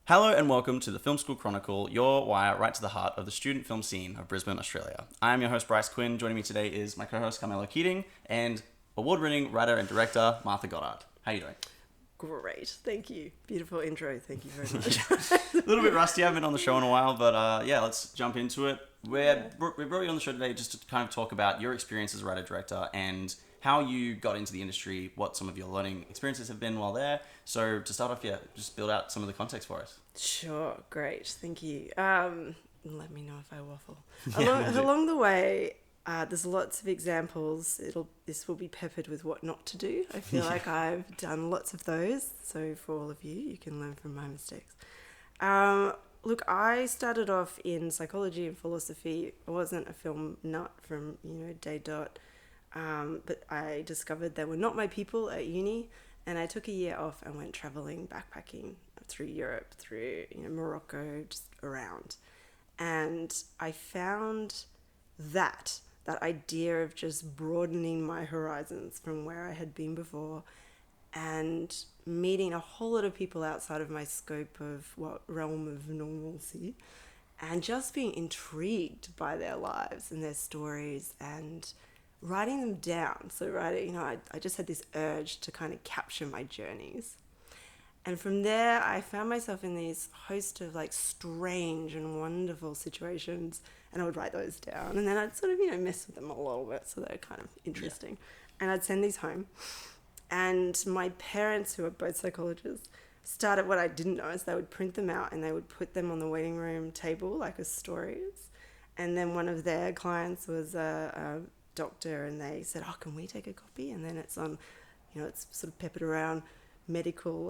Hello and welcome to the Film School Chronicle, your wire right to the heart of the student film scene of Brisbane, Australia. I am your host, Bryce Quinn. Joining me today is my co-host, Carmelo Keating, and award-winning writer and director, Martha Goddard. How are you doing? Great, thank you. Beautiful intro, thank you very much. A little bit rusty, I haven't been on the show in a while, but let's jump into it. We brought you on the show today just to kind of talk about your experience as a writer-director and how you got into the industry, what some of your learning experiences have been while there. So to start off, just build out some of the context for us. Sure, great, thank you. Let me know if I waffle. Yeah, along the way, there's lots of examples. This will be peppered with what not to do. I feel like I've done lots of those. So for all of you, you can learn from my mistakes. Look, I started off in psychology and philosophy. I wasn't a film nut from, day dot. But I discovered they were not my people at uni, and I took a year off and went traveling, backpacking through Europe, through Morocco, just around. And I found that idea of just broadening my horizons from where I had been before and meeting a whole lot of people outside of my scope of realm of normalcy, and just being intrigued by their lives and their stories and writing them down. So I just had this urge to kind of capture my journeys. And from there, I found myself in these host of strange and wonderful situations, and I would write those down. And then I'd sort of, mess with them a little bit, so they're kind of interesting. Yeah. And I'd send these home. And my parents, who are both psychologists, started, what I didn't know is they would print them out and they would put them on the waiting room table, as stories. And then one of their clients was a doctor, and they said, can we take a copy? And then it's on, it's sort of peppered around medical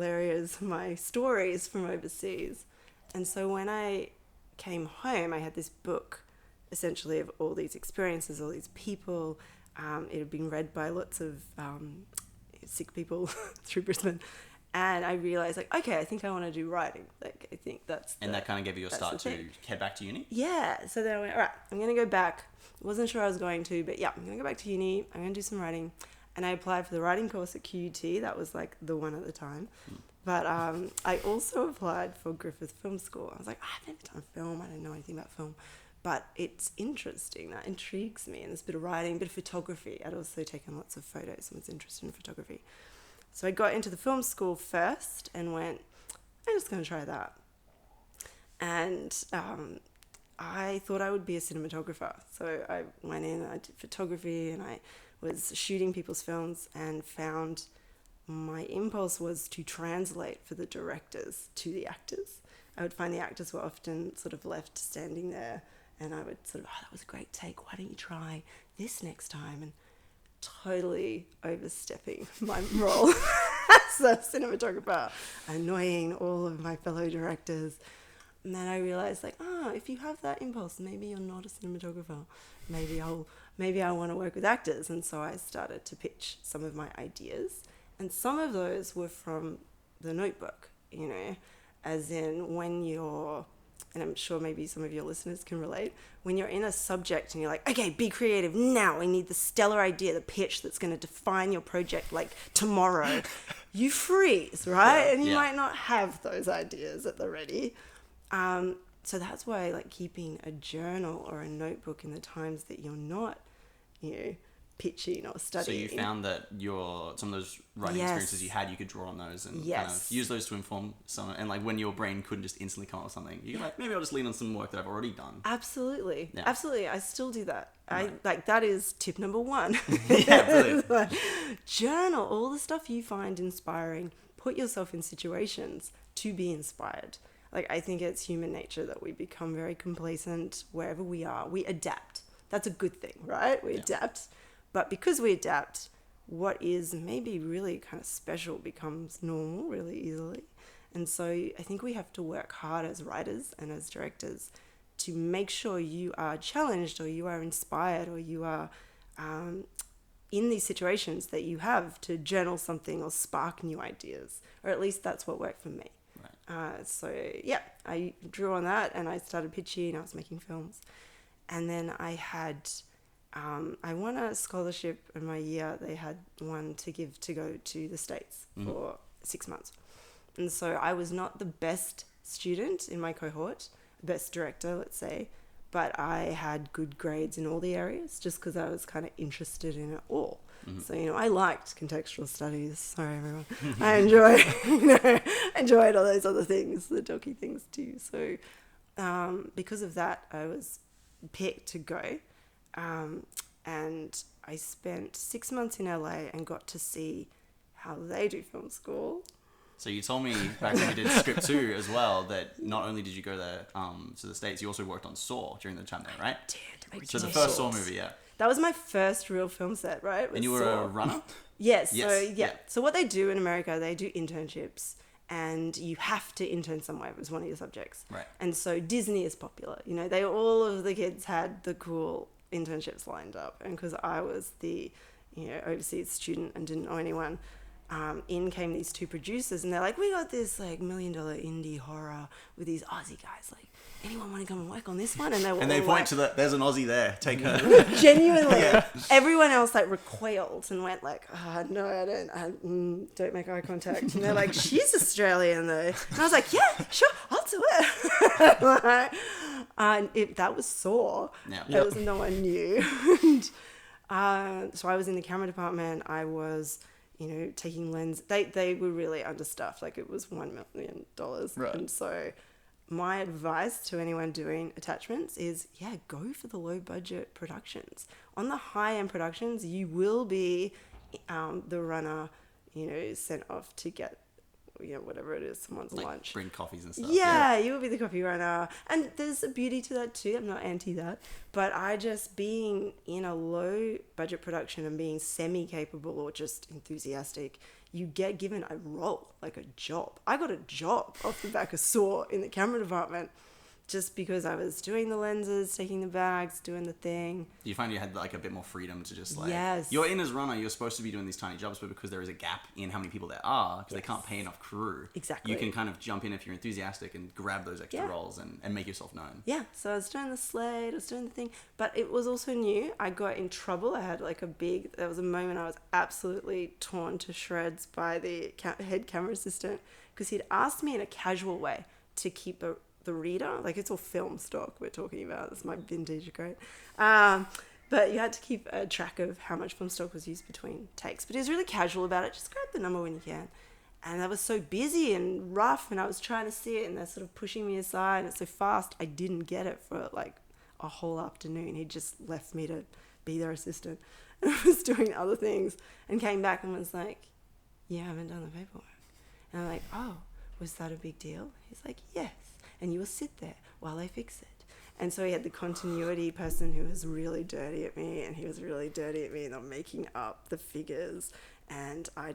areas, my stories from overseas. And so when I came home, I had this book essentially of all these experiences, all these people. It had been read by lots of sick people through Brisbane. And I realized, okay, I think I want to do writing. I think that's... And that kind of gave you your start to head back to uni? Yeah. So then I went, all right, I'm going to go back. Wasn't sure I was going to, but I'm going to go back to uni. I'm going to do some writing. And I applied for the writing course at QUT. That was the one at the time. But I also applied for Griffith Film School. I was like, I've never done film. I don't know anything about film. But it's interesting. That intrigues me. And there's a bit of writing, a bit of photography. I'd also taken lots of photos and was interested in photography. So I got into the film school first and went, I'm just going to try that. And I thought I would be a cinematographer. So I went in, I did photography, and I was shooting people's films, and found my impulse was to translate for the directors to the actors. I would find the actors were often sort of left standing there, and I would sort of, that was a great take. Why don't you try this next time? And totally overstepping my role as a cinematographer, annoying all of my fellow directors. And then I realized, if you have that impulse, maybe you're not a cinematographer. Maybe I want to work with actors. And so I started to pitch some of my ideas. And some of those were from the notebook, as in when you're, and I'm sure maybe some of your listeners can relate, when you're in a subject and you're like, okay, be creative now. I need the stellar idea, the pitch that's going to define your project tomorrow. You freeze, right? Yeah, and you might not have those ideas at the ready. So that's why keeping a journal or a notebook in the times that you're not, pitching or studying. So you found that some of those writing experiences you had, you could draw on those and kind of use those to inform some, and when your brain couldn't just instantly come up with something, you can maybe I'll just lean on some work that I've already done. Absolutely. Yeah. Absolutely. I still do that. Right. That is tip number 1. Yeah, brilliant. Journal all the stuff you find inspiring. Put yourself in situations to be inspired. I think it's human nature that we become very complacent wherever we are. We adapt. That's a good thing, right? We adapt. But because we adapt, what is maybe really kind of special becomes normal really easily. And so I think we have to work hard as writers and as directors to make sure you are challenged, or you are inspired, or you are in these situations that you have to journal something or spark new ideas. Or at least that's what worked for me. I drew on that, and I started pitching. I was making films. And then I won a scholarship in my year. They had one to give to go to the States for 6 months. And so I was not the best student in my cohort, best director, let's say, but I had good grades in all the areas just because I was kind of interested in it all. So, I liked contextual studies. Sorry, everyone. I enjoyed all those other things, the docky things too. So because of that, I was picked to go. And I spent 6 months in LA and got to see how they do film school. So you told me back when we did Script 2 as well that not only did you go there to the States, you also worked on Saw during the time there, right? I did. So the first Saw movie, yeah. That was my first real film set, right? And you were a runner? Yes. Yes. So, yeah. So what they do in America, they do internships. And you have to intern somewhere as one of your subjects. Right. And so Disney is popular. All of the kids had the cool internships lined up. And because I was the, overseas student and didn't know anyone, in came these two producers and they're like, we got this like $1 million indie horror with these Aussie guys. Like, anyone want to come and work on this one? And they point to there's an Aussie there. Take her. Genuinely. Everyone else like recoiled and went like, no, I don't make eye contact. And they're like, she's Australian though. And I was like, yeah, sure, I'll do it. That was Saw. Yeah. That was no one knew. So I was in the camera department. I was, taking lens. They were really understaffed. Like it was $1 million. Right. And so my advice to anyone doing attachments is, go for the low budget productions. On the high end productions, you will be the runner, sent off to get, whatever it is, someone's like lunch. Bring coffees and stuff. Yeah, you will be the coffee runner. And there's a beauty to that too. I'm not anti that. But being in a low budget production and being semi-capable or just enthusiastic, you get given a role, like a job. I got a job off the back of Saw in the camera department just because I was doing the lenses, taking the bags, doing the thing. You find you had like a bit more freedom to just like... Yes. You're in as runner, you're supposed to be doing these tiny jobs, but because there is a gap in how many people there are, because they can't pay enough crew. Exactly. You can kind of jump in if you're enthusiastic and grab those extra roles and make yourself known. Yeah, so I was doing the slate, I was doing the thing, but it was also new. I got in trouble. I had like there was a moment I was absolutely torn to shreds by the head camera assistant because he'd asked me in a casual way to keep the reader, like it's all film stock we're talking about. It's my vintage, great. But you had to keep a track of how much film stock was used between takes. But he was really casual about it. Just grab the number when you can. And I was so busy and rough, and I was trying to see it, and they're sort of pushing me aside. And it's so fast, I didn't get it for like a whole afternoon. He just left me to be their assistant. And I was doing other things and came back and was like, I haven't done the paperwork. And I'm like, oh, was that a big deal? He's like, yes. And you will sit there while I fix it. And so he had the continuity person who was really dirty at me, and he was really dirty at me, and I'm making up the figures. And I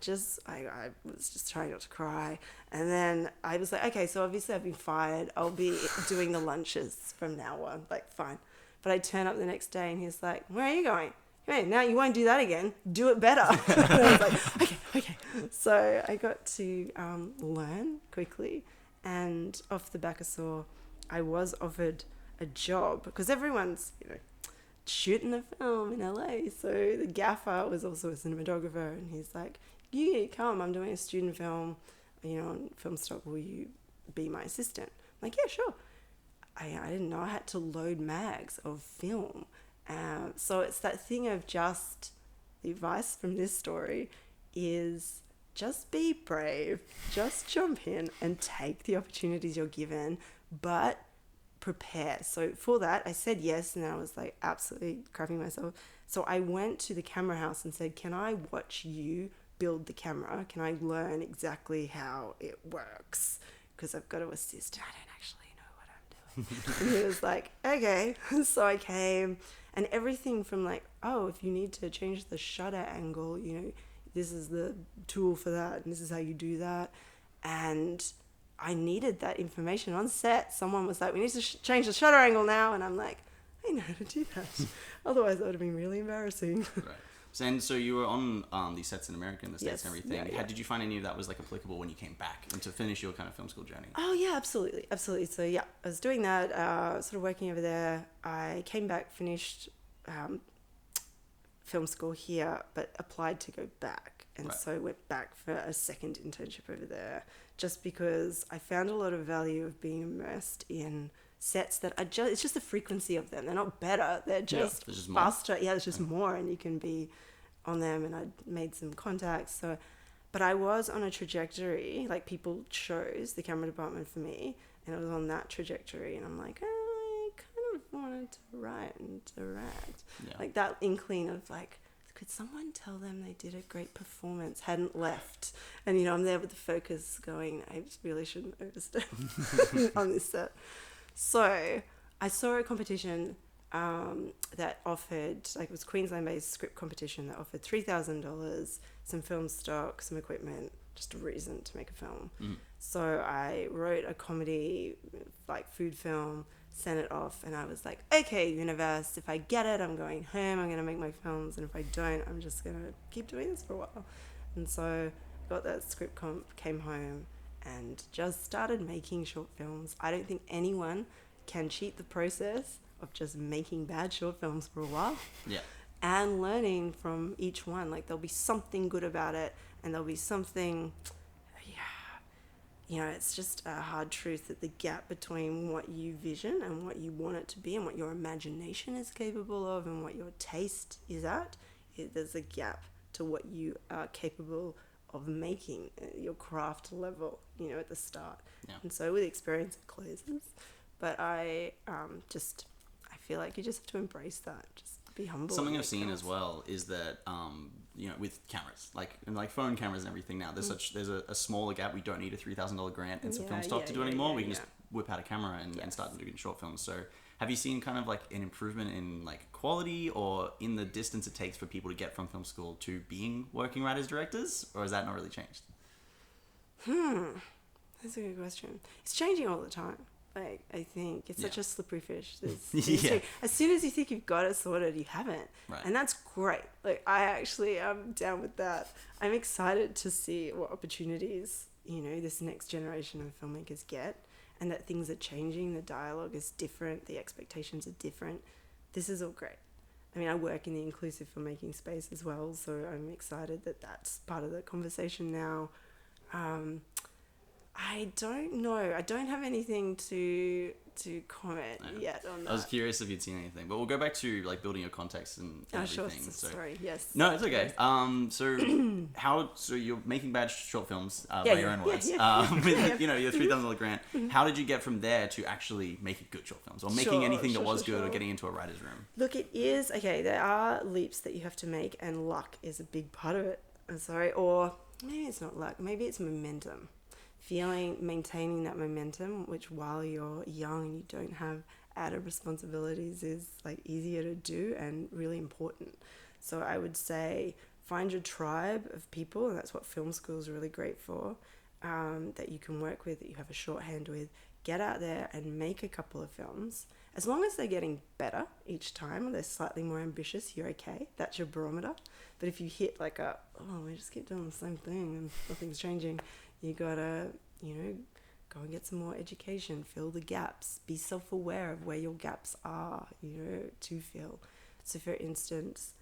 was just trying not to cry. And then I was like, okay, so obviously I've been fired. I'll be doing the lunches from now on. Like, fine. But I turn up the next day, and he's like, where are you going? Hey, now you won't do that again. Do it better. And I was like, okay. So I got to learn quickly. And off the back of Saw, I was offered a job because everyone's, shooting a film in LA. So the gaffer was also a cinematographer, and he's like, you come, I'm doing a student film, on film stock, will you be my assistant? I'm like, yeah, sure. I didn't know I had to load mags of film. So it's that thing of just, the advice from this story is just be brave, just jump in and take the opportunities you're given, but prepare. So for that, I said yes, and I was like absolutely crapping myself. So I went to the camera house and said, can I watch you build the camera? Can I learn exactly how it works? Because I've got to assist. I don't actually know what I'm doing. And he was like, okay. So I came, and everything from like, oh, if you need to change the shutter angle, this is the tool for that, and this is how you do that. And I needed that information on set. Someone was like, we need to change the shutter angle now. And I'm like, I know how to do that. Otherwise, that would have been really embarrassing. Right. And so you were on these sets in America and the States and everything. Yeah. Did you find any of that was like applicable when you came back and to finish your kind of film school journey? Oh, yeah, absolutely. Absolutely. So, I was doing that, sort of working over there. I came back, finished film school here, but applied to go back. And Right. so went back for a second internship over there, just because I found a lot of value of being immersed in sets that are just, it's just the frequency of them. They're not better. They're just, there's just more. faster. Yeah, there's just more, and you can be on them. And I'd made some contacts. So, but I was on a trajectory, like people chose the camera department for me, and I was on that trajectory, and I'm like, I kind of wanted to write and direct. Yeah. Like that inkling of like, could someone tell them they did a great performance, hadn't left. And, you know, I'm there with the focus going, I really shouldn't overstep on this set. So I saw a competition that offered, like it was Queensland-based script competition that offered $3,000, some film stock, some equipment, just a reason to make a film. So I wrote a comedy, like food film, sent it off, and I was like, okay, universe, if I get it, I'm going home, I'm going to make my films, and if I don't, I'm just going to keep doing this for a while. And so got that script comp, came home, and just started making short films. I don't think anyone can cheat the process of just making bad short films for a while. Yeah. And learning from each one. Like, there'll be something good about it, and there'll be something, you know, it's just a hard truth that the gap between what you vision and what you want it to be and what your imagination is capable of and what your taste is at, there's a gap to what you are capable of making at your craft level, you know, at the start. Yeah. And so with experience it closes. But I feel like you just have to embrace that. Just be humble. Something I've seen as well is that, you know, with cameras, like phone cameras and everything now, there's a smaller gap. We don't need a $3,000 grant and some film stock to do anymore. We can just whip out a camera and start doing short films. So have you seen kind of like an improvement in like quality or in the distance it takes for people to get from film school to being working writers, directors, or has that not really changed? That's a good question. It's changing all the time. Like, I think it's such a slippery fish. As soon as you think you've got it sorted, you haven't. Right. And that's great. Like, I actually am down with that. I'm excited to see what opportunities, you know, this next generation of filmmakers get, and that things are changing. The dialogue is different. The expectations are different. This is all great. I mean, I work in the inclusive filmmaking space as well, so I'm excited that that's part of the conversation now. I don't know. I don't have anything to comment yet on that. I was curious if you'd seen anything, but we'll go back to like building your context and everything. Sure. Sorry. Yes. No, it's okay. So you're making bad short films by your own words. With, you know, your $3,000 grant. How did you get from there to actually making good short films, or making anything that was good, or getting into a writer's room? Look, it is okay. There are leaps that you have to make, and luck is a big part of it. I'm sorry, or maybe it's not luck. Maybe it's momentum. Maintaining that momentum, which while you're young and you don't have added responsibilities, is like easier to do and really important. So I would say find your tribe of people, and that's what film school is really great for, that you can work with, that you have a shorthand with. Get out there and make a couple of films. As long as they're getting better each time, or they're slightly more ambitious, you're okay. That's your barometer. But if you hit like we just keep doing the same thing and nothing's changing, you gotta, you know, go and get some more education, fill the gaps, be self-aware of where your gaps are, you know, to fill. So for instance,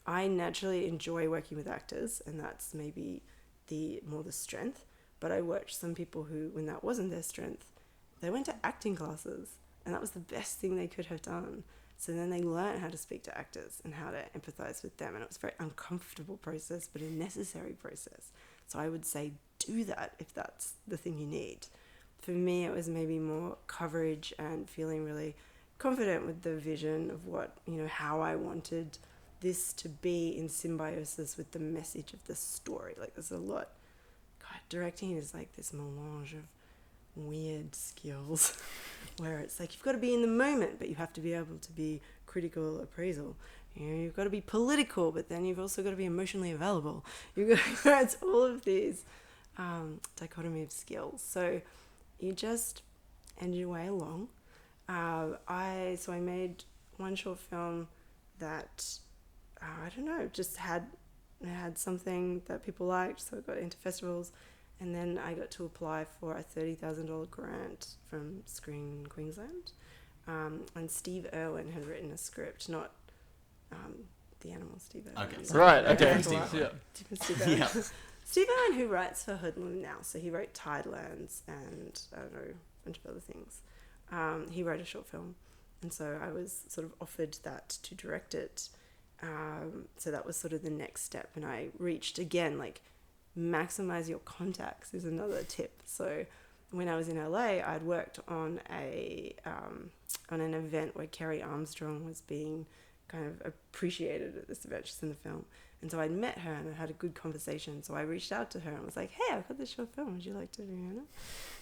I naturally enjoy working with actors, and that's maybe the strength, but I watched some people who, when that wasn't their strength, they went to acting classes, and that was the best thing they could have done. So then they learned how to speak to actors and how to empathize with them, and it was a very uncomfortable process, but a necessary process. So I would say do that if that's the thing you need. For me, it was maybe more coverage and feeling really confident with the vision of what, you know, how I wanted this to be in symbiosis with the message of the story. Like, there's a lot. God, directing is like this melange of weird skills where it's like you've got to be in the moment, but you have to be able to be critical appraisal. You know, you've got to be political, but then you've also got to be emotionally available. It's all of these dichotomy of skills. So you just end your way along. I made one short film that I don't know, just had something that people liked, so I got into festivals, and then I got to apply for a $30,000 grant from Screen Queensland. And Steve Irwin had written a script, not the animal Steve Irwin. Okay. Right, okay. Steve Yeah. Different Steve Irwin. Yeah. Steve Irwin, who writes for Hoodlum now, so he wrote Tidelands and I don't know, a bunch of other things. He wrote a short film, and so I was sort of offered that to direct it. So that was sort of the next step, and I reached again, like, maximize your contacts is another tip. So when I was in LA, I'd worked on on an event where Kerry Armstrong was being kind of appreciated at this event. She's in the film. And so I'd met her and I had a good conversation. So I reached out to her and was like, hey, I've got this short film. Would you like to be in it?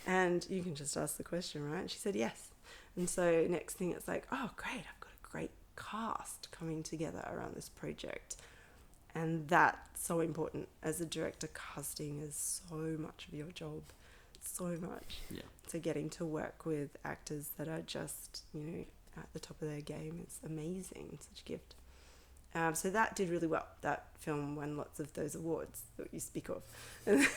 And you can just ask the question, right? And she said yes. And so next thing it's like, oh, great. I've got a great cast coming together around this project. And that's so important. As a director, casting is so much of your job. So much. Yeah. So getting to work with actors that are just, at the top of their game is amazing. It's such a gift. So that did really well. That film won lots of those awards that you speak of. And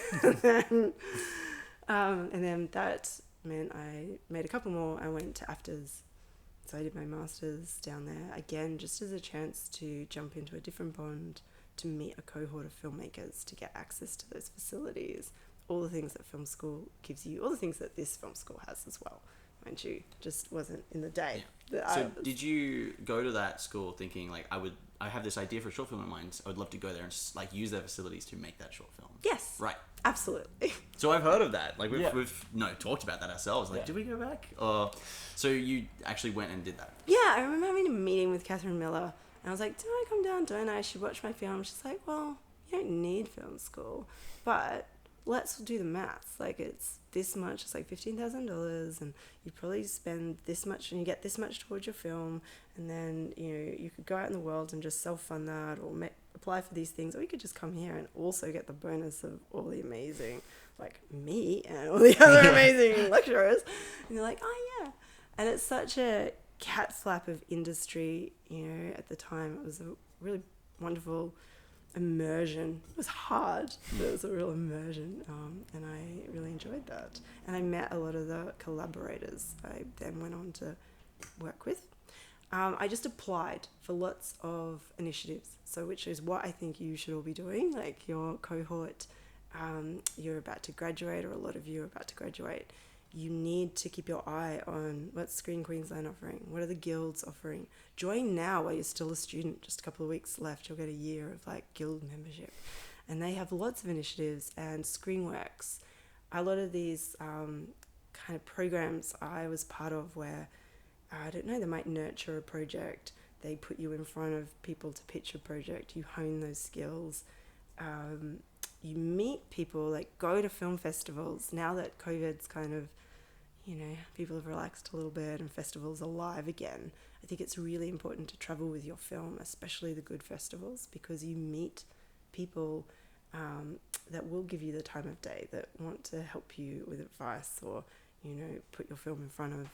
then that meant I made a couple more. I went to AFTRS. So I did my master's down there. Again, just as a chance to jump into a different bond, to meet a cohort of filmmakers, to get access to those facilities, all the things that film school gives you, all the things that this film school has as well. Mind you, just wasn't in the day. Yeah. So did you go to that school thinking, like, I have this idea for a short film in mind, I would love to go there and just, like, use their facilities to make that short film? Yes. Right. Absolutely. So I've heard of that. Like, we've talked about that ourselves. Like, Yeah. did we go back? So you actually went and did that? Yeah, I remember having a meeting with Catherine Miller, and I was like, do I come down, don't I? She watched my film. She's like, well, you don't need film school, but let's do the maths. Like, it's this much, it's like $15,000, and you probably spend this much, and you get this much towards your film, and then, you could go out in the world and just self-fund that, or apply for these things, or you could just come here and also get the bonus of all the amazing, like me and all the other amazing lecturers. And you're like, oh yeah. And it's such a cat flap of industry, at the time. It was a really wonderful immersion. It was hard, but it was a real immersion, and I really enjoyed that. And I met a lot of the collaborators I then went on to work with. I just applied for lots of initiatives, so which is what I think you should all be doing. Like, your cohort, you're about to graduate, or a lot of you are about to graduate. You need to keep your eye on what's Screen Queensland offering, what are the guilds offering. Join now while you're still a student, just a couple of weeks left, you'll get a year of, like, guild membership. And they have lots of initiatives, and Screenworks, a lot of these kind of programs I was part of where, I don't know, they might nurture a project, they put you in front of people to pitch a project, you hone those skills, you meet people, like, go to film festivals. Now that COVID's kind of, people have relaxed a little bit and festivals are live again, I think it's really important to travel with your film, especially the good festivals, because you meet people that will give you the time of day, that want to help you with advice, or, put your film in front of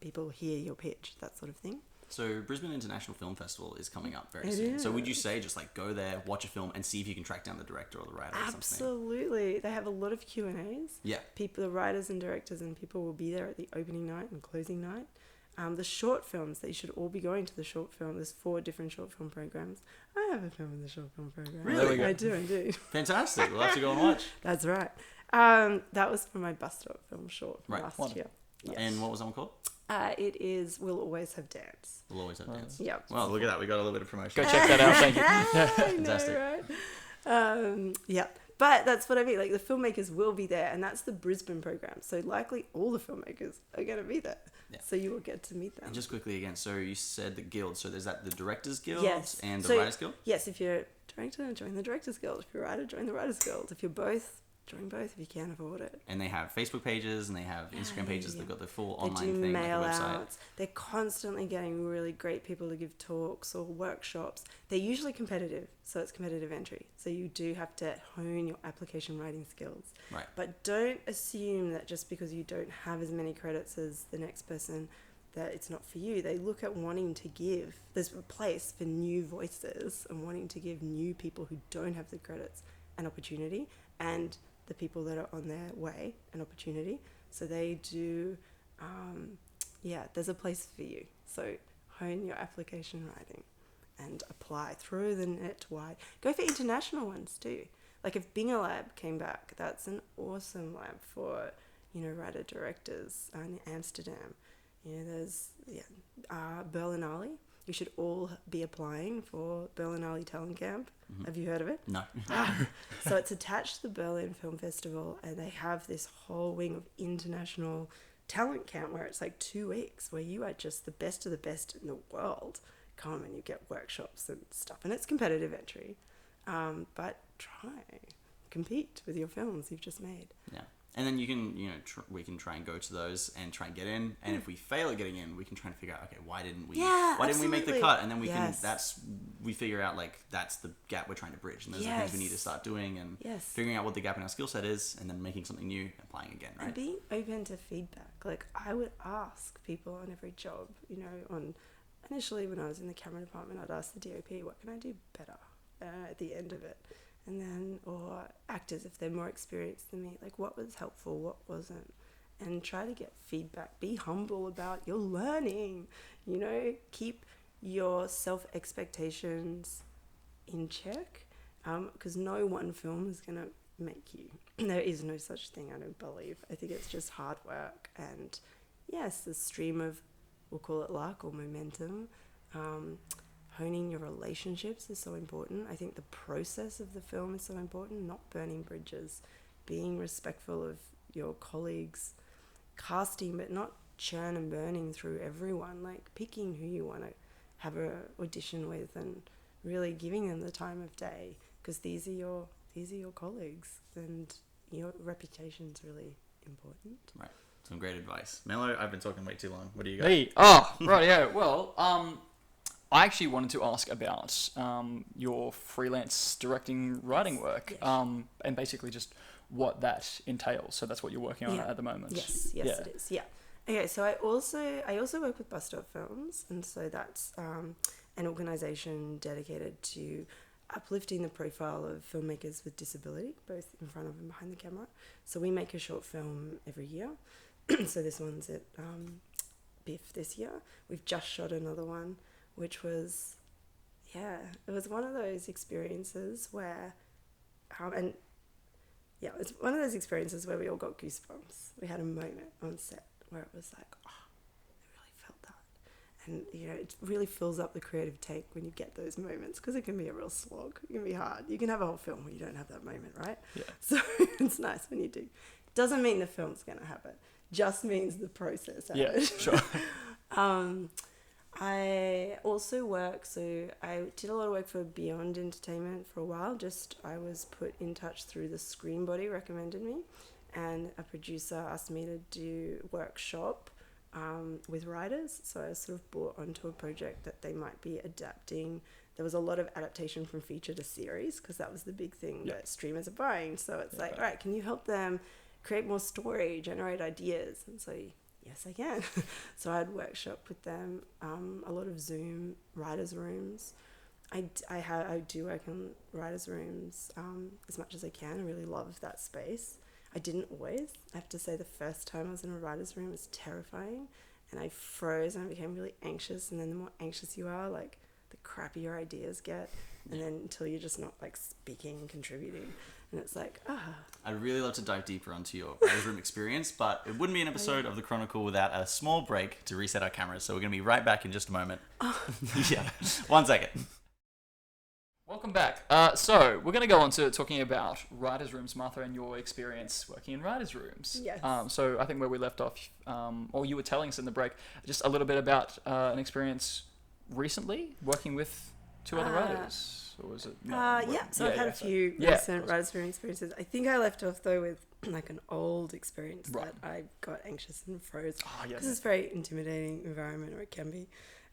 people, hear your pitch, that sort of thing. So Brisbane International Film Festival is coming up very It soon. is. So would you say just, like, go there, watch a film, and see if you can track down the director or the writer or something? Absolutely. They have a lot of Q&As. Yeah. The writers and directors and people will be there at the opening night and closing night. The short films, that you should all be going to the short film. There's 4 different short film programs. I have a film in the short film program. Really? I do. Fantastic. We'll have to go and watch. That's right. That was for my bus stop film short from last Wonderful. year. Yes. And what was that one called? It is We'll Always Have Dance. We'll always have dance. Yep. Well, look at that. We got a little bit of promotion. Go check that out. Thank you. I Fantastic. know, right? Yeah. But that's what I mean. Like, the filmmakers will be there, and that's the Brisbane program. So likely all the filmmakers are going to be there. Yeah. So you will get to meet them. And just quickly again, so you said the guild. So there's that the Directors Guild Yes. and the So- Writers Guild? Yes, if you're a director, join the Directors Guild. If you're a writer, join the Writers Guild. If you're both, join both if you can afford it. And they have Facebook pages and they have Instagram pages. yeah. They've got the full They online do thing, mail like a website. outs. They're constantly getting really great people to give talks or workshops. They're usually competitive, so it's competitive entry. So you do have to hone your application writing skills. Right. But don't assume that just because you don't have as many credits as the next person, that it's not for you. They look at wanting to give. There's a place for new voices and wanting to give new people who don't have the credits an opportunity, and the people that are on their way an opportunity. So they do, there's a place for you. So hone your application writing and apply. apply, throw the net wide. Go for international ones too. Like if Binger Lab came back, that's an awesome lab for, writer-directors in Amsterdam. There's Berlinale. You should all be applying for Berlinale Talent Camp. Mm-hmm. Have you heard of it? No. So it's attached to the Berlin Film Festival, and they have this whole wing of international talent camp where it's like 2 weeks where you are just the best of the best in the world. Come and you get workshops and stuff, and it's competitive entry. But compete with your films you've just made. Yeah. And then you can, we can try and go to those and try and get in. And if we fail at getting in, we can try and figure out, okay, why didn't we make the cut? And then we figure out that's the gap we're trying to bridge. And those are things we need to start doing and figuring out what the gap in our skill set is, and then making something new, applying again, right? And being open to feedback. Like I would ask people on every job, initially when I was in the camera department, I'd ask the DOP, what can I do better at the end of it? And then, or actors, if they're more experienced than me, like what was helpful, what wasn't, and try to get feedback. Be humble about your learning, keep your self-expectations in check, because no one film is going to make you. There is no such thing, I don't believe. I think it's just hard work and, yes, the stream of, we'll call it luck or momentum. Honing your relationships is so important. I think the process of the film is so important, not burning bridges, being respectful of your colleagues, casting, but not churn and burning through everyone, like picking who you want to have an audition with and really giving them the time of day, because these are your colleagues and your reputation's really important. Right. Some great advice. Melo, I've been talking way too long. What do you got? Me? Oh, right, yeah. Well, I actually wanted to ask about your freelance directing writing work, and basically just what that entails. So that's what you're working on at the moment. Yes, it is. Yeah. Okay, so I also work with Bus Stop Films, and so that's an organisation dedicated to uplifting the profile of filmmakers with disability, both in front of and behind the camera. So we make a short film every year. So this one's at BIFF this year. We've just shot another one, which was, it was one of those experiences where, it's one of those experiences where we all got goosebumps. We had a moment on set where it was like, I really felt that. And, it really fills up the creative tank when you get those moments, because it can be a real slog. It can be hard. You can have a whole film where you don't have that moment, right? Yeah. So it's nice when you do. Doesn't mean the film's going to happen. Just means the process. Yeah, sure. I also work, so I did a lot of work for Beyond Entertainment for a while. I was put in touch through the Screen Body recommended me, and a producer asked me to do workshop with writers. So I was sort of brought onto a project that they might be adapting. There was a lot of adaptation from feature to series, because that was the big thing that streamers are buying. So it's all right, can you help them create more story, generate ideas? And so yes, I can. So I had workshop with them, a lot of Zoom writers' rooms. I do work in writers' rooms as much as I can. I really love that space. I didn't always. I have to say the first time I was in a writer's room was terrifying, and I froze and I became really anxious, and then the more anxious you are, like the crappier ideas get, and then until you're just not like speaking and contributing. And it's like, I'd really love to dive deeper onto your writer's room experience, but it wouldn't be an episode of The Chronicle without a small break to reset our cameras. So we're going to be right back in just a moment. Yeah, 1 second. Welcome back. So we're going to go on to talking about writers' rooms, Martha, and your experience working in writers' rooms. Yes. So I think where we left off, or you were telling us in the break, just a little bit about an experience recently working with two other writers. Or was it? No, I've had a few recent writers' room experiences. I think I left off though with like an old experience that I got anxious and froze. Because it's a very intimidating environment, or it can be.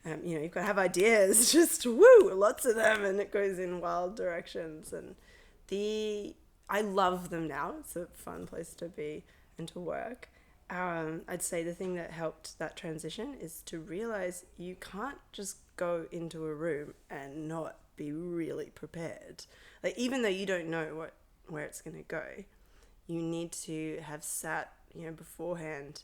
You've got to have ideas, just lots of them, and it goes in wild directions. And I love them now. It's a fun place to be and to work. I'd say the thing that helped that transition is to realize you can't just go into a room and not be really prepared. Like, even though you don't know where it's going to go, you need to have sat, beforehand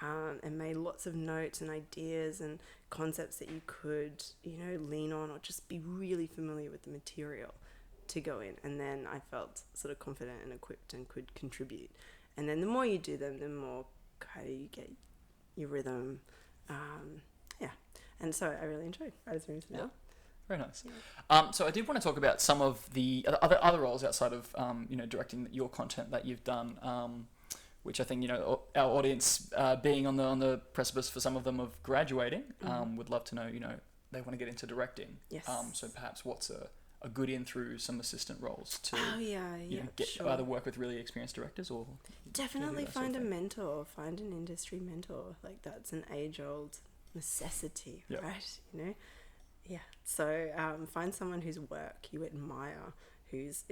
and made lots of notes and ideas and concepts that you could, lean on or just be really familiar with the material to go in. And then I felt sort of confident and equipped and could contribute. And then the more you do them, the more kind of you get your rhythm. And so I really enjoyed Writers' Rooms now. Yeah. Very nice. So I did want to talk about some of the other roles outside of directing your content that you've done, which I think our audience, being on the precipice for some of them of graduating, would love to know they want to get into directing. Yes. So perhaps what's a good in through some assistant roles to get sure. either work with really experienced directors or definitely find a mentor, find an industry mentor. Like that's an age-old necessity, right? Yeah. So find someone whose work you admire, who's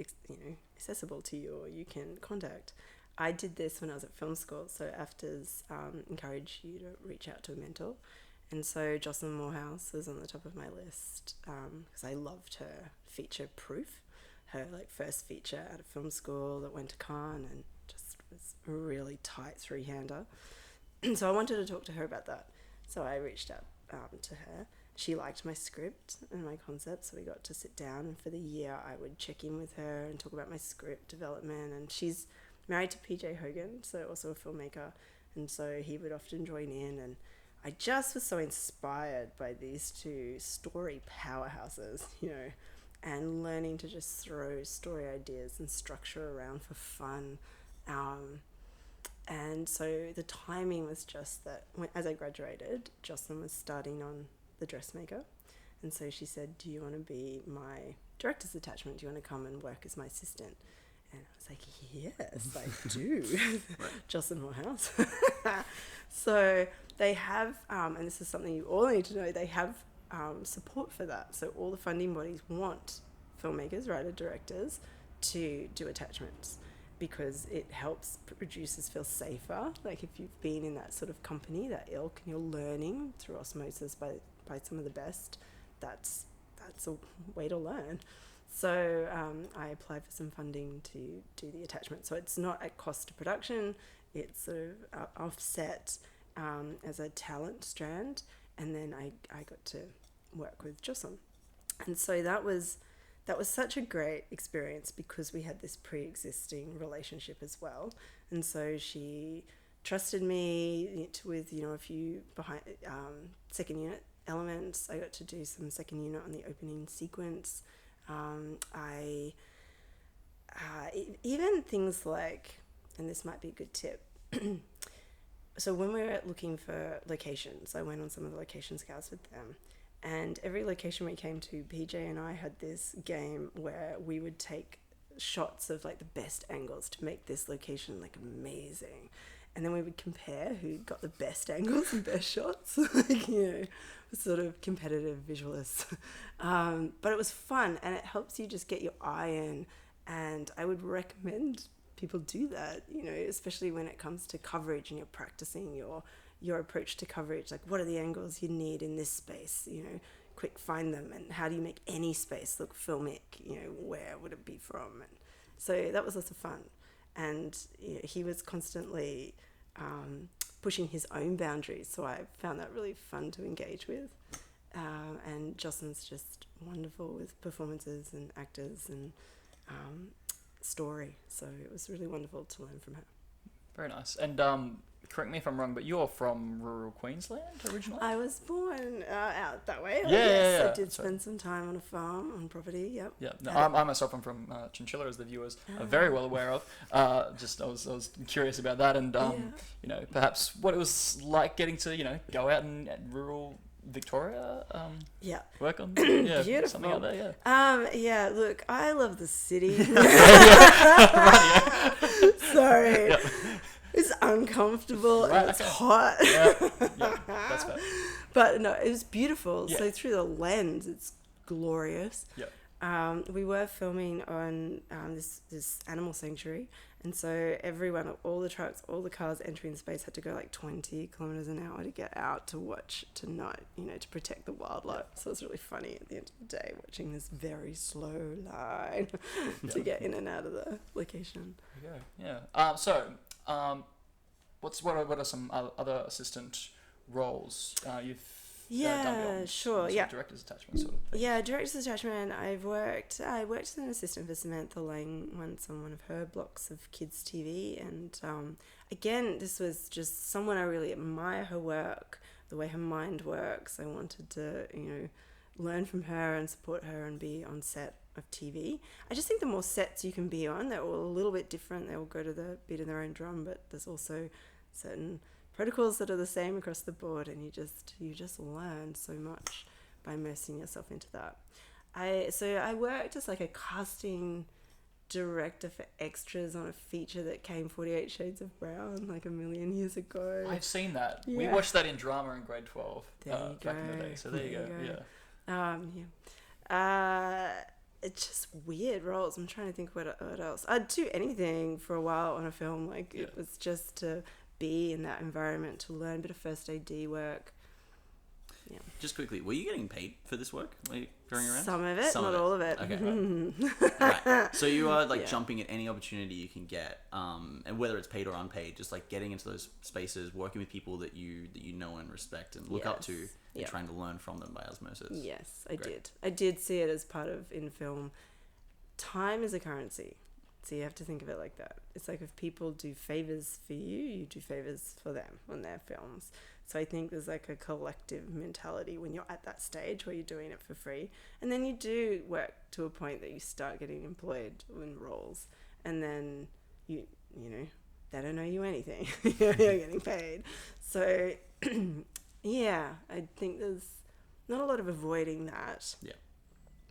accessible to you or you can contact. I did this when I was at film school, so AFTRS encourage you to reach out to a mentor. And so Jocelyn Morehouse was on the top of my list because I loved her feature Proof, her first feature out of film school that went to Cannes and just was a really tight three-hander. So I wanted to talk to her about that. So I reached out to her. She liked my script and my concept, so we got to sit down. And for the year, I would check in with her and talk about my script development. And she's married to PJ Hogan, so also a filmmaker. And so he would often join in. And I just was so inspired by these two story powerhouses, and learning to just throw story ideas and structure around for fun. And so the timing was just that as I graduated, Jocelyn was starting on The Dressmaker. And so she said, do you want to be my director's attachment? Do you want to come and work as my assistant? And I was like, yes, I do. Jocelyn Morehouse. So they have, and this is something you all need to know, they have support for that. So all the funding bodies want filmmakers, writer, directors to do attachments, because it helps producers feel safer. Like if you've been in that sort of company, that ilk, and you're learning through osmosis by some of the best, that's a way to learn. So I applied for some funding to do the attachment. So it's not at cost to production, it's sort of offset as a talent strand. And then I got to work with Jocelyn. And so that was such a great experience because we had this pre-existing relationship as well. And so she trusted me with, a few behind second unit elements. I got to do some second unit on the opening sequence. Even things like, and this might be a good tip, so when we were looking for locations, I went on some of the location scouts with them. And every location we came to, PJ and I had this game where we would take shots of the best angles to make this location amazing. And then we would compare who got the best angles and best shots, sort of competitive visualists. But it was fun and it helps you just get your eye in. And I would recommend people do that, especially when it comes to coverage and you're practicing your approach to coverage, what are the angles you need in this space, quick find them, and how do you make any space look filmic, where would it be from? And so that was lots of fun. And he was constantly pushing his own boundaries, so I found that really fun to engage with. And Jocelyn's just wonderful with performances and actors and story, so it was really wonderful to learn from her. Very nice. And correct me if I'm wrong, but you're from rural Queensland originally? I was born out that way. Yeah. I did spend some time on a farm, on property, yep. Yeah, no, I myself am from Chinchilla, as the viewers are very well aware of. I was curious about that, and perhaps what it was like getting to go out in rural Victoria. Work on beautiful something out there. Yeah. Look, I love the city. Sorry. Yep. It's uncomfortable and it's hot. Yeah, that's fair. But no, it was beautiful. Yeah. So through the lens, it's glorious. Yeah. We were filming on this animal sanctuary, and so everyone, all the trucks, all the cars entering the space had to go 20 kilometers an hour to get out to watch, to protect the wildlife. So it was really funny at the end of the day watching this very slow line to get in and out of the location. Yeah. What are some other assistant roles you've Yeah, sure. Yeah. Director's attachment sort of thing. Yeah, director's attachment. I worked as an assistant for Samantha Lang once on one of her blocks of kids TV, and again, this was just someone I really admire her work, the way her mind works. I wanted to, learn from her and support her and be on set of TV. I just think the more sets you can be on, they're all a little bit different. They all go to the beat of their own drum, but there's also certain protocols that are the same across the board, and you just learn so much by immersing yourself into that. I worked as like a casting director for extras on a feature that came 48 Shades of Brown like a million years ago. I've seen that. Yeah. We watched that in drama in grade 12 There back in the day. So there you go. Yeah. It's just weird roles. I'm trying to think what else. I'd do anything for a while on a film. Like it was just to be in that environment, to learn a bit of first AD work. Yeah. Just quickly, were you getting paid for this work? Were you going around? Some of it, not all of it. Okay. Right. So you are like jumping at any opportunity you can get, and whether it's paid or unpaid, just like getting into those spaces, working with people that you know and respect and look up to, and trying to learn from them by osmosis. Yes, I did. I did see it as part of, in film, time is a currency. So you have to think of it like that. It's like if people do favors for you, you do favors for them on their films. So I think there's like a collective mentality when you're at that stage where you're doing it for free. And then you do work to a point that you start getting employed in roles. And then you know, they don't owe you anything. You're getting paid. So yeah, I think there's not a lot of avoiding that. Yeah.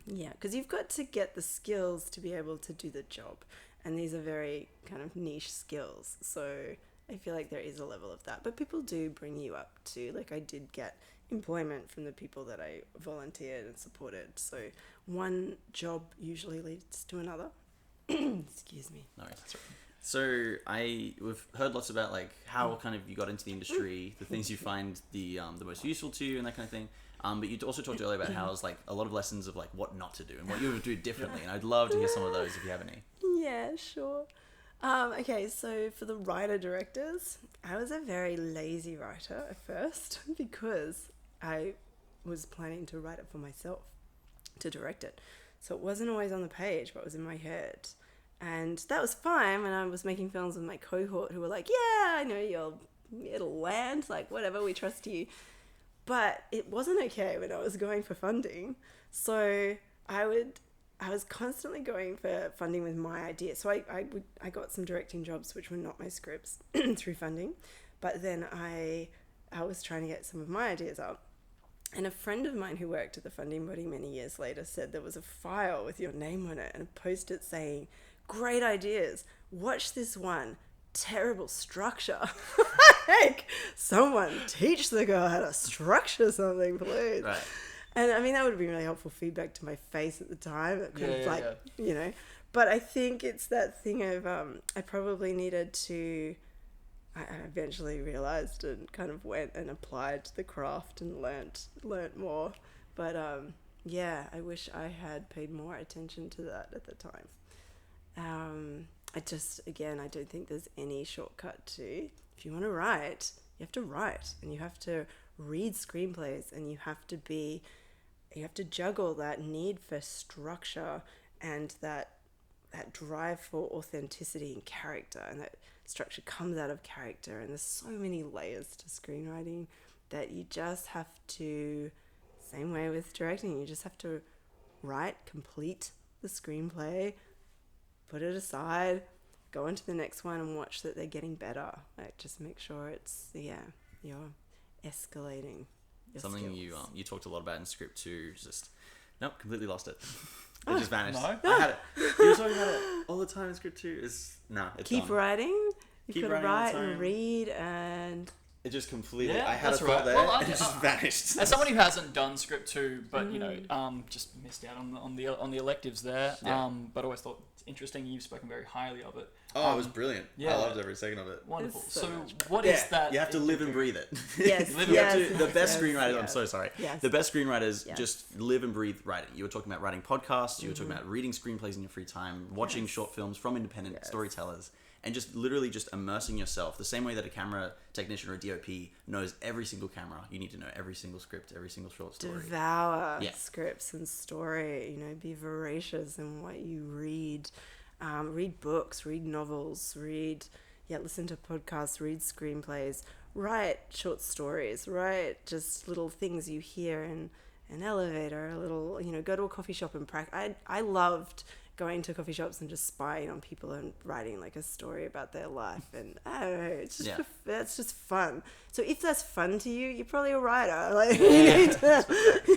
Yeah, because you've got to get the skills to be able to do the job. And these are very kind of niche skills. So I feel like there is a level of that. But people do bring you up too. Like I did get employment from the people that I volunteered and supported. So one job usually leads to another. Excuse me. No, that's right. So we've heard lots about like how kind of you got into the industry, the things you find the most useful to you and that kind of thing. But you also talked earlier about how it's like a lot of lessons of like what not to do and what you would do differently. And I'd love to hear some of those if you have any. Yeah, sure. Okay, so for the writer-directors, I was a very lazy writer at first because I was planning to write it for myself, to direct it. So it wasn't always on the page, but it was in my head. And that was fine when I was making films with my cohort who were like, yeah, I know it'll land, like whatever, we trust you. But it wasn't okay when I was going for funding. So I was constantly going for funding with my ideas. So I got some directing jobs which were not my scripts through funding. But then I was trying to get some of my ideas up. And a friend of mine who worked at the funding body many years later said there was a file with your name on it and a post-it saying, great ideas, watch this one, terrible structure. Heck, someone teach the girl how to structure something, please. Right. And I mean, that would have been really helpful feedback to my face at the time. That kind of but I think it's that thing of, I probably needed to, I eventually realized and kind of went and applied the craft and learnt more. But I wish I had paid more attention to that at the time. I don't think there's any shortcut to, if you want to write, you have to write and you have to read screenplays and you have to juggle that need for structure and that drive for authenticity and character, and that structure comes out of character, and there's so many layers to screenwriting that you just have to, same way with directing, you just have to write, complete the screenplay, put it aside, go on to the next one and watch that they're getting better. Like, just make sure you're escalating your Something skills. you talked a lot about in script too. Just completely lost it. It just vanished. No? I had it. You were talking about it all the time in script too. It's Keep gone. writing. Keep You've got to writing all write the and time. read and... It just completely. Yeah, I had a that's thought right. there. Well, and it just vanished. As someone who hasn't done script 2, but just missed out on the electives there. Yeah. But always thought it's interesting. You've spoken very highly of it. Oh, it was brilliant. yeah. I loved every second of it. Wonderful. It's so So much what is that? You have to live and breathe it. Yes, You have yes, to, the best yes, screenwriters. yes. I'm so sorry. Yes. The best screenwriters Yes. just live and breathe writing. You were talking about writing podcasts. You were talking about reading screenplays in your free time, watching Yes. short films from independent Yes. storytellers, and just literally just immersing yourself the same way that a camera technician or a DOP knows every single camera. You need to know every single script, every single short story. Devour scripts and story, you know, be voracious in what you read. Read books, read novels, listen to podcasts, read screenplays, write short stories, write just little things you hear in an elevator, a little, you know, go to a coffee shop and practice. I loved going to coffee shops and just spying on people and writing like a story about their life, and I don't know, it's just that's just fun. So if that's fun to you, you're probably a writer. Like, you need to,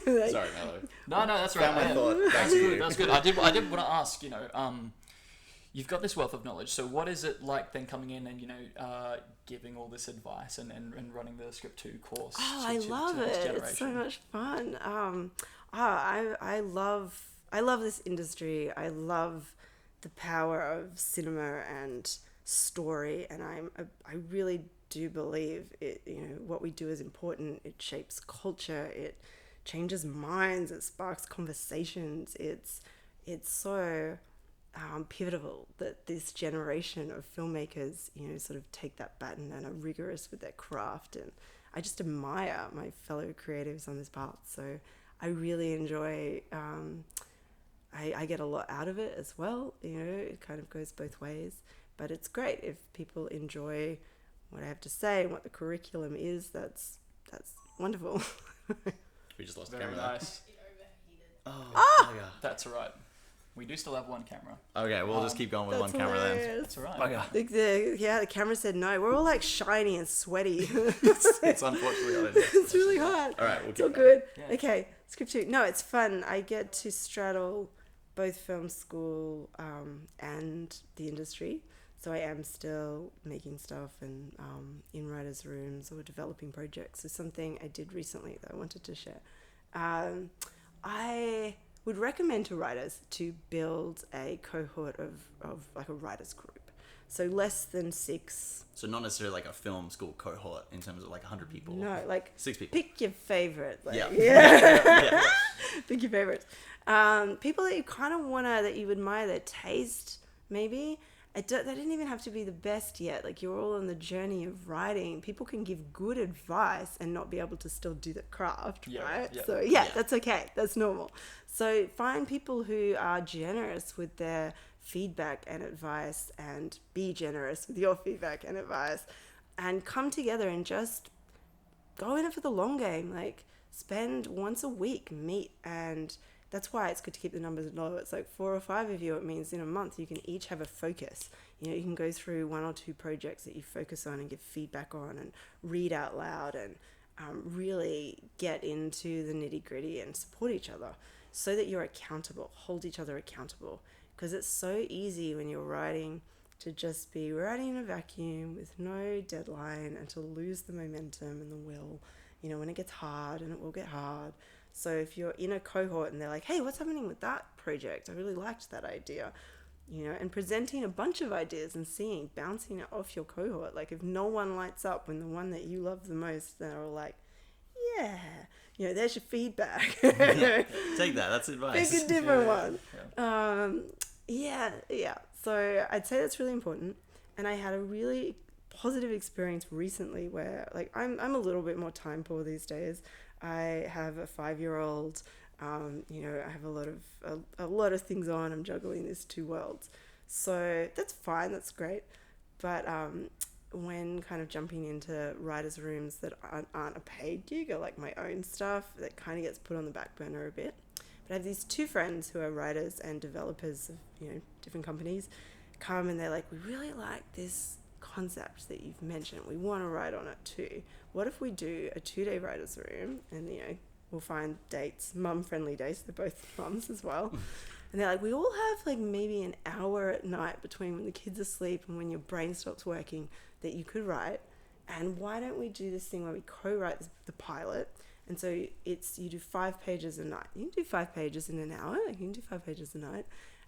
like, Sorry, Mello. No, that's right. Found my thought. Back to you. That's good. I did want to ask, you know, you've got this wealth of knowledge. So what is it like then coming in and, you know, giving all this advice and running the Script 2 course? I love it. It's so much fun. I love this industry. I love the power of cinema and story, and I really do believe it. You know, what we do is important. It shapes culture. It changes minds. It sparks conversations. It's so pivotal that this generation of filmmakers, you know, sort of take that baton and are rigorous with their craft. And I just admire my fellow creatives on this path. So I really enjoy. I get a lot out of it as well. You know, it kind of goes both ways. But it's great if people enjoy what I have to say and what the curriculum is. That's wonderful. We just lost the Very camera. nice. Oh, bugger. That's all right. We do still have one camera. Okay, we'll just keep going with one camera then. That's all right. Bugger. The camera said no. We're all like shiny and sweaty. It's unfortunately It's really hard. All right, we'll It's all keep good. Yeah. Okay, Script 2. No, it's fun. I get to straddle both film school and the industry. So I am still making stuff and in writers' rooms or developing projects. It's something I did recently that I wanted to share. I would recommend to writers to build a cohort of like a writers group. So less than 6. So not necessarily like a film school cohort in terms of like 100 people. No, like 6 people. pick your favorite. Like, Yeah. yeah. Pick your favorites. People that you kind of that you admire their taste, maybe. They didn't even have to be the best yet. Like, you're all on the journey of writing. People can give good advice and not be able to still do the craft, right? Yeah. So that's okay. That's normal. So find people who are generous with their feedback and advice, and be generous with your feedback and advice, and come together and just go in it for the long game. Like, spend once a week, meet, and that's why it's good to keep the numbers low. It's like 4 or 5 of you. It means in a month you can each have a focus. You know, you can go through 1 or 2 projects that you focus on and give feedback on, and read out loud, and really get into the nitty gritty and support each other, so that you're accountable. Hold each other accountable, because it's so easy when you're writing to just be writing in a vacuum with no deadline, and to lose the momentum and the will, you know, when it gets hard, and it will get hard. So if you're in a cohort and they're like, hey, what's happening with that project? I really liked that idea, you know, and presenting a bunch of ideas and bouncing it off your cohort. Like, if no one lights up when the one that you love the most, they're all like, yeah, you know, there's your feedback. Yeah. Take that. That's advice. Pick a different one. Yeah. So I'd say that's really important. And I had a really positive experience recently where, like, I'm a little bit more time poor these days. I have a 5-year-old. You know, I have a lot of things on. I'm juggling these 2 worlds, so that's fine. That's great. But when kind of jumping into writers' rooms that aren't a paid gig, or like my own stuff, that kind of gets put on the back burner a bit. But I have these 2 friends who are writers and developers of, you know, different companies, come and they're like, we really like this concept that you've mentioned. We want to write on it too. What if we do a 2-day writers' room, and, you know, we'll find dates, mum-friendly dates. They're both mums as well. And they're like, we all have like maybe an hour at night between when the kids are asleep and when your brain stops working that you could write. And why don't we do this thing where we co-write the pilot? And so you do 5 pages a night. You can do 5 pages in an hour. You can do 5 pages a night.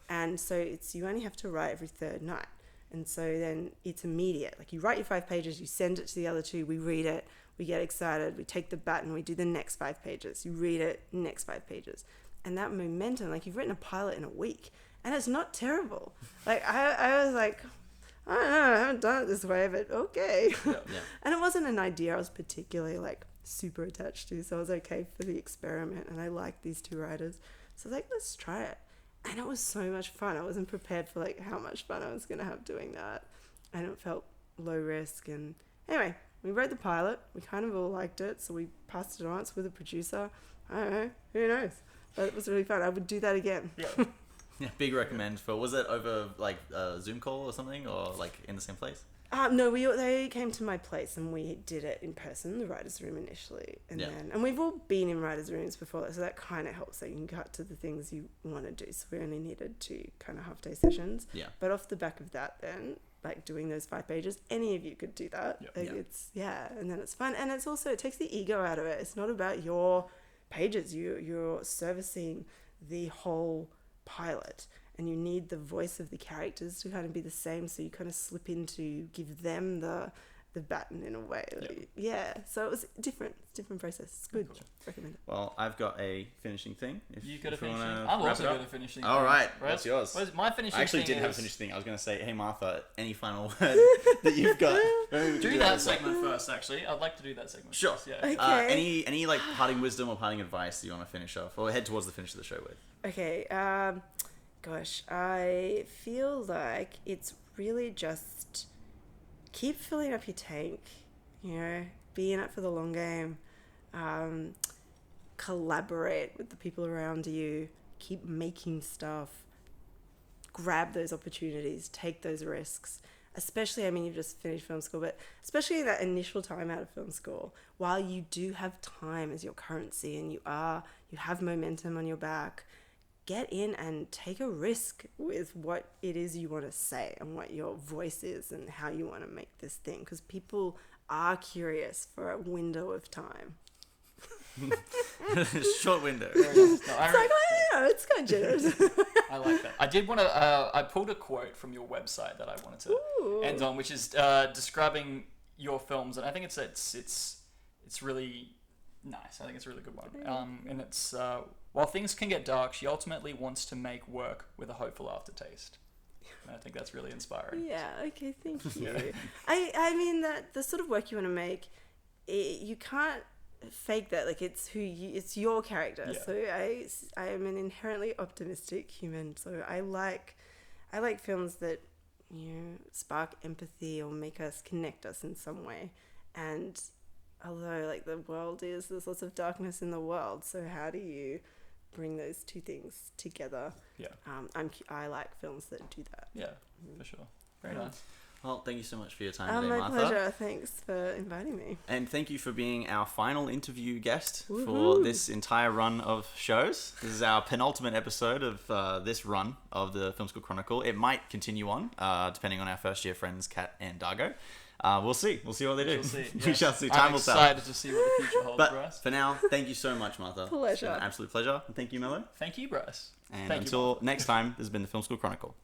And so you only have to write every 3rd night. And so then it's immediate. Like, you write your 5 pages, you send it to the other 2, we read it, we get excited, we take the baton, we do the next 5 pages. You read it, next 5 pages. And that momentum, like, you've written a pilot in a week, and it's not terrible. Like, I was like, I don't know, I haven't done it this way, but okay. Yeah. Yeah. And it wasn't an idea I was particularly like super attached to, so I was okay for the experiment, and I liked these two writers. So I was like, let's try it. And it was so much fun. I wasn't prepared for like how much fun I was going to have doing that. And it felt low risk. And anyway, we wrote the pilot. We kind of all liked it, so we passed it on. It's with a producer. I don't know, who knows? But it was really fun. I would do that again. Yeah. Yeah, big recommend for. Was it over like a Zoom call or something, or like in the same place? No, they came to my place and we did it in person, the writer's room initially. And we've all been in writer's rooms before, so that kind of helps. So you can cut to the things you want to do. So we only needed 2 kind of half-day sessions. Yeah. But off the back of that then, like doing those 5 pages, any of you could do that. Yep. Like Yeah. and then it's fun. And it's also, it takes the ego out of it. It's not about your pages. You're servicing the whole pilot. And you need the voice of the characters to kind of be the same, so you kind of slip into give them the baton in a way. Like, yeah. So it was different. It's a different process. It's good. Cool. Recommend it. Well, I've got a finishing thing. If You got a if we finishing. wanna I've wrap also it up. got a finishing. All thing. right. What's yours? What is my finishing? I actually thing didn't have a is- finishing thing. I was going to say, hey Martha, any final word that you've got? Do that segment first. Actually, I'd like to do that segment. Sure. First. Yeah. Okay. Any like parting wisdom or parting advice that you want to finish off, or head towards the finish of the show with? Okay. Gosh, I feel like it's really just keep filling up your tank. You know, be in it for the long game. Collaborate with the people around you. Keep making stuff. Grab those opportunities. Take those risks. Especially, I mean, you've just finished film school, but especially that initial time out of film school, while you do have time as your currency and you have momentum on your back, get in and take a risk with what it is you want to say and what your voice is and how you want to make this thing, because people are curious for a window of time. Short window. Very nice. No, It's like, it's kind of generous. I like that. I did want to. I pulled a quote from your website that I wanted to end on, which is describing your films, and I think it's really nice. I think it's a really good one. And it's while things can get dark, she ultimately wants to make work with a hopeful aftertaste. And I think that's really inspiring. Yeah, okay, thank you. Yeah. I mean, that the sort of work you want to make, you can't fake that. Like, it's your character. Yeah. So I am an inherently optimistic human. So I like films that, you know, spark empathy or make us connect us in some way. And although like the world is, there's lots of darkness in the world. So how do you bring those two things together? Yeah. I like films that do that. Yeah, for sure. Very nice. Well, thank you so much for your time today, My Martha. pleasure. Thanks for inviting me. And thank you for being our final interview guest for Woohoo. this entire run of shows. This is our penultimate episode of this run of the Film School Chronicle. It might continue on, depending on our first year friends, Kat and Dargo. We'll see. We'll see what they do. We'll see. We shall see. Time I'm will tell. excited to see what the future holds, But Bryce. for now, thank you so much, Martha. Pleasure. It's been an absolute pleasure. And thank you, Mello. Thank you, Bryce. And Thank you, until next time, this has been the Film School Chronicle.